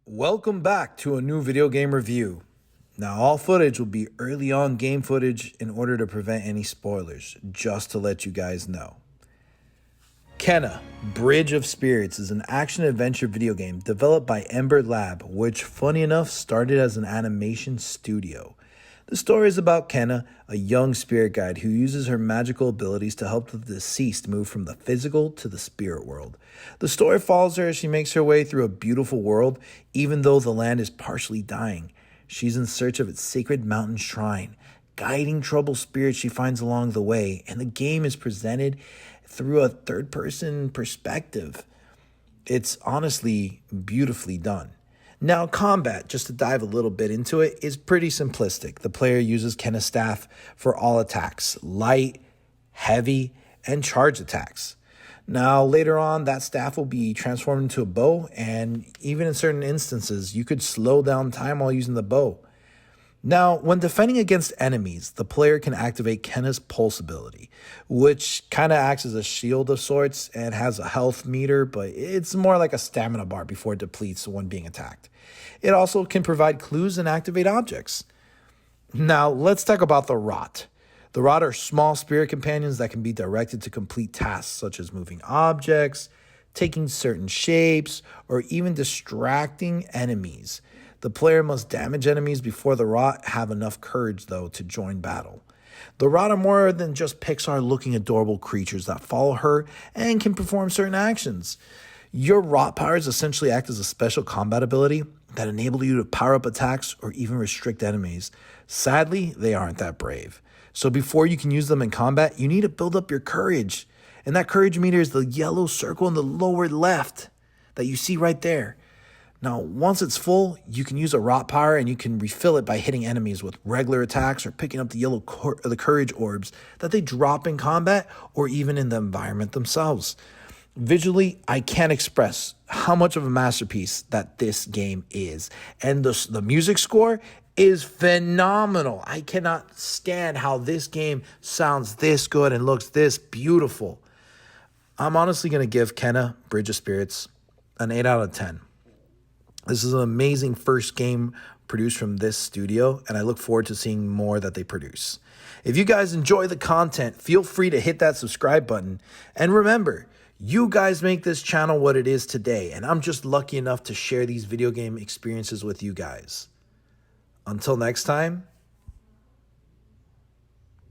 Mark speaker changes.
Speaker 1: Welcome back to a new video game review. Now, all footage will be early on game footage in order to prevent any spoilers, just to let you guys know. Kena, Bridge of Spirits is an action-adventure video game developed by Ember Lab, which, funny enough, started as an animation studio. The story is about Kena, a young spirit guide who uses her magical abilities to help the deceased move from the physical to the spirit world. The story follows her as she makes her way through a beautiful world, even though the land is partially dying. She's in search of its sacred mountain shrine, guiding troubled spirits she finds along the way, and the game is presented through a third-person perspective. It's honestly beautifully done. Now, combat, just to dive a little bit into it, is pretty simplistic. The player uses Kena's staff for all attacks, light, heavy, and charge attacks. Now, later on, that staff will be transformed into a bow, and even in certain instances, you could slow down time while using the bow. Now, when defending against enemies, the player can activate Kena's Pulse ability, which kind of acts as a shield of sorts and has a health meter, but it's more like a stamina bar before it depletes when being attacked. It also can provide clues and activate objects. Now, let's talk about the Rot. The Rot are small spirit companions that can be directed to complete tasks such as moving objects, taking certain shapes, or even distracting enemies. The player must damage enemies before the Rot have enough courage, though, to join battle. The Rot are more than just Pixar-looking adorable creatures that follow her and can perform certain actions. Your Rot powers essentially act as a special combat ability that enable you to power up attacks or even restrict enemies. Sadly, they aren't that brave. So before you can use them in combat, you need to build up your courage. And that courage meter is the yellow circle in the lower left that you see right there. Now, once it's full, you can use a Rot power and you can refill it by hitting enemies with regular attacks or picking up the the courage orbs that they drop in combat or even in the environment themselves. Visually, I can't express how much of a masterpiece that this game is. And the music score is phenomenal. I cannot stand how this game sounds this good and looks this beautiful. I'm honestly going to give Kena, Bridge of Spirits, an 8 out of 10. This is an amazing first game produced from this studio, and I look forward to seeing more that they produce. If you guys enjoy the content, feel free to hit that subscribe button. And remember, you guys make this channel what it is today, and I'm just lucky enough to share these video game experiences with you guys. Until next time,